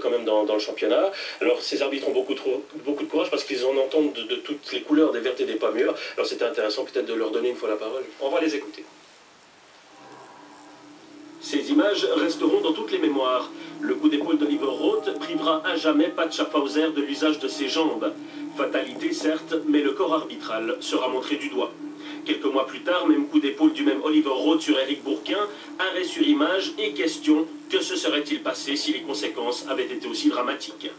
quand même dans le championnat. Alors ces arbitres ont beaucoup de courage parce qu'ils en entendent de toutes les couleurs, des vertes et des pas mûres. Alors c'était intéressant peut-être de leur donner une fois la parole. On va les écouter. Ces images resteront dans toutes les mémoires. Le coup d'épaule d'Oliver Roth privera à jamais Pat Schaffhauser de l'usage de ses jambes. Fatalité certes, mais le corps arbitral sera montré du doigt. Quelques mois plus tard, même coup d'épaule du même Oliver Roth sur Éric Bourquin, arrêt sur image et question, que se serait-il passé si les conséquences avaient été aussi dramatiques?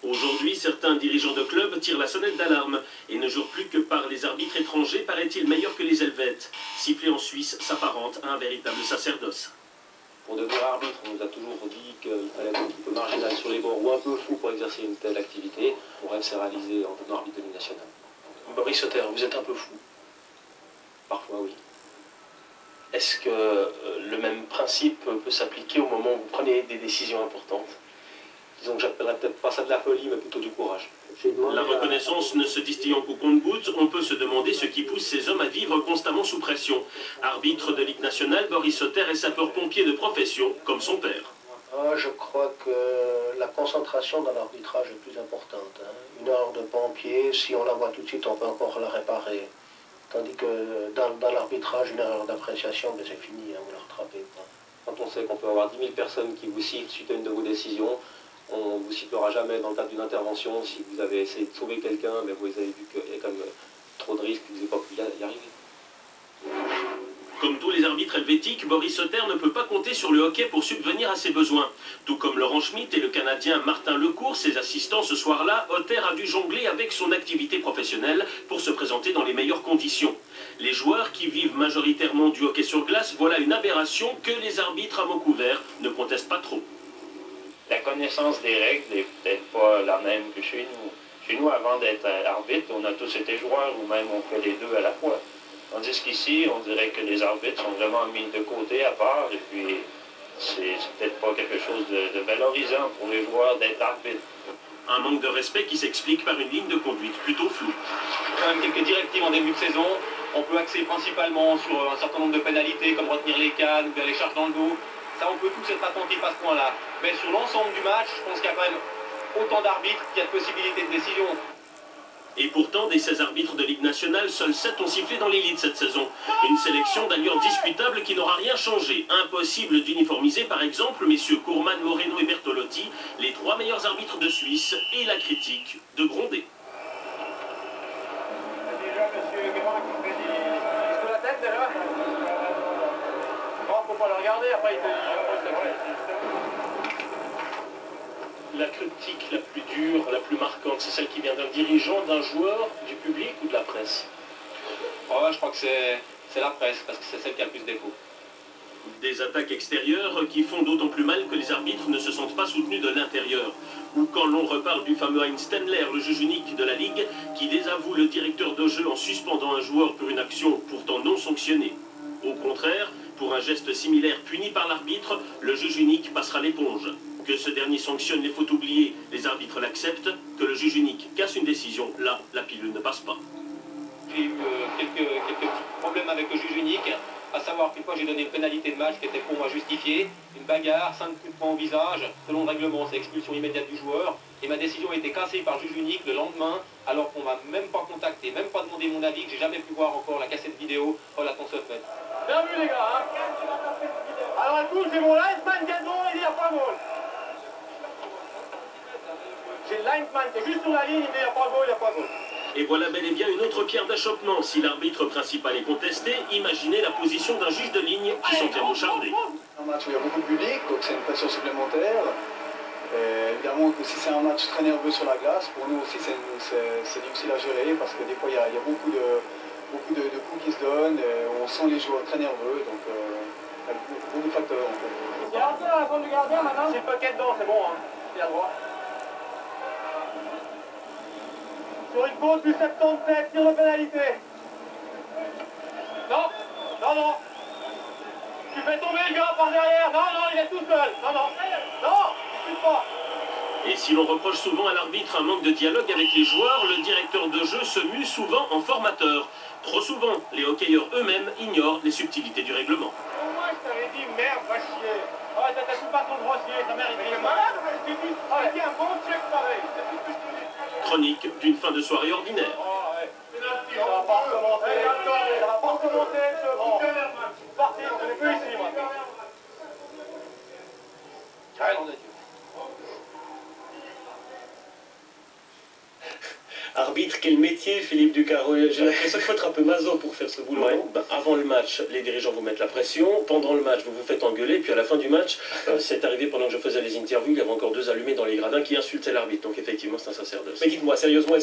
Aujourd'hui, certains dirigeants de clubs tirent la sonnette d'alarme et ne jouent plus que par les arbitres étrangers, paraît-il meilleurs que les Helvètes. Siffler en Suisse s'apparente à un véritable sacerdoce. Pour devenir arbitre, on nous a toujours dit qu'il fallait être un petit peu marginal sur les bords ou un peu fou pour exercer une telle activité. Mon rêve s'est réalisé en devenant arbitre de l'Union nationale. Boris Sauter, vous êtes un peu fou? Parfois, oui. Est-ce que le même principe peut s'appliquer au moment où vous prenez des décisions importantes? Disons que j'appellerais peut-être pas ça de la folie, mais plutôt du courage. La reconnaissance ne se distillant qu'au compte-gouttes, on peut se demander ce qui pousse ces hommes à vivre constamment sous pression. Arbitre de Ligue nationale, Boris Sauter est sapeur-pompier de profession, comme son père. Je crois que la concentration dans l'arbitrage est plus importante. Une heure de pompier, si on la voit tout de suite, on peut encore la réparer. Tandis que dans l'arbitrage, une erreur d'appréciation, c'est fini, vous la rattrapez. Quand on sait qu'on peut avoir 10 000 personnes qui vous citent suite à une de vos décisions, on ne vous citera jamais dans le cadre d'une intervention. Si vous avez essayé de sauver quelqu'un, mais vous avez vu qu'il y a quand même trop de risques, vous n'avez pas pu y arriver. Comme tous les arbitres helvétiques, Boris Sauter ne peut pas compter sur le hockey pour subvenir à ses besoins. Tout comme Laurent Schmitt et le Canadien Martin Lecourt, ses assistants ce soir-là, Sauter a dû jongler avec son activité professionnelle pour se présenter dans les meilleures conditions. Les joueurs qui vivent majoritairement du hockey sur glace, voilà une aberration que les arbitres à mots couverts ne contestent pas trop. La connaissance des règles n'est peut-être pas la même que chez nous. Chez nous, avant d'être arbitre, on a tous été joueurs ou même on fait les deux à la fois. Tandis qu'ici, on dirait que les arbitres sont vraiment mis de côté à part et puis c'est peut-être pas quelque chose de valorisant pour les joueurs d'être arbitre. Un manque de respect qui s'explique par une ligne de conduite plutôt floue. Quand même quelques directives en début de saison. On peut axer principalement sur un certain nombre de pénalités comme retenir les cannes ou bien les charges dans le dos. Ça, on peut tous être attentifs à ce point-là. Mais sur l'ensemble du match, je pense qu'il y a quand même autant d'arbitres qu'il y a de possibilités de décision. Et pourtant, des 16 arbitres de Ligue nationale, seuls 7 ont sifflé dans l'élite cette saison. Une sélection d'allure discutable qui n'aura rien changé. Impossible d'uniformiser par exemple messieurs Kourman, Moreno et Bertolotti, les 3 meilleurs arbitres de Suisse, et la critique de gronder. Déjà, monsieur Guérin qui fait sous la tête déjà. Bon, faut pas le regarder, après il te dit. La critique la plus dure, la plus marquante, c'est celle qui vient d'un dirigeant, d'un joueur, du public ou de la presse? Ouais, je crois que c'est la presse, parce que c'est celle qui a le plus d'écho. Des attaques extérieures qui font d'autant plus mal que les arbitres ne se sentent pas soutenus de l'intérieur. Ou quand l'on reparle du fameux Heinz Stendler, le juge unique de la Ligue, qui désavoue le directeur de jeu en suspendant un joueur pour une action pourtant non sanctionnée. Au contraire, pour un geste similaire puni par l'arbitre, le juge unique passera l'éponge. Que ce dernier sanctionne les fautes oubliées, les arbitres l'acceptent. Que le juge unique casse une décision, là, la pilule ne passe pas. J'ai eu quelques petits problèmes avec le juge unique, à savoir qu'une fois j'ai donné une pénalité de match qui était pour moi justifiée, une bagarre, 5 coups de poing au visage, selon le règlement c'est expulsion immédiate du joueur, et ma décision a été cassée par le juge unique le lendemain, alors qu'on m'a même pas contacté, même pas demandé mon avis, que j'ai jamais pu voir encore la cassette vidéo, relatons ce fait. Bien vu les gars, hein. Alors écoute, c'est mon linesman Gazon, il n'y a pas goal. J'ai le linesman qui est juste sur la ligne, il dit il n'y a pas goal, il n'y a pas goal. Et voilà bel et bien une autre pierre d'achoppement. Si l'arbitre principal est contesté, imaginez la position d'un juge de ligne qui s'en tient mouchardé. Un match où il y a beaucoup de public, donc c'est une pression supplémentaire. Et évidemment, si c'est un match très nerveux sur la glace, pour nous aussi c'est difficile à gérer parce que des fois il y a beaucoup de coups qui se donnent, et on sent les joueurs très nerveux, donc il y a beaucoup de facteurs en fait. Il y a un peu à la fin du gardien maintenant. C'est le paquet dedans, c'est bon, hein. Il a le droit. Sur une faute du 77, tir de pénalité. Non, non, non. Tu fais tomber le gars par derrière. Non, non, il est tout seul. Non, non. Non, il ne pas. Et si l'on reproche souvent à l'arbitre un manque de dialogue avec les joueurs, le directeur de jeu se mue souvent en formateur. Trop souvent, les hockeyeurs eux-mêmes ignorent les subtilités du règlement. Moi, je t'avais dit merde, va chier. Ah, t'as tout pas ton grossier, ça mérite. Mais t'es malade, je t'ai dit, c'est un bon check pareil. Chronique d'une fin de soirée ordinaire. Oh, ouais. Ça va pas recommencer. Ça va pas recommencer, ce grand. Parti, je n'ai plus ici, moi. Allez, nom de Dieu. Arbitre, quel métier, Philippe Ducarreau. J'ai l'impression qu'il faut être un peu maso pour faire ce boulot. Ouais. Ben, avant le match, les dirigeants vous mettent la pression. Pendant le match, vous vous faites engueuler. Puis à la fin du match, c'est arrivé pendant que je faisais les interviews, il y avait encore 2 allumés dans les gradins qui insultaient l'arbitre. Donc effectivement, c'est un sacerdoce. Mais dites-moi, sérieusement,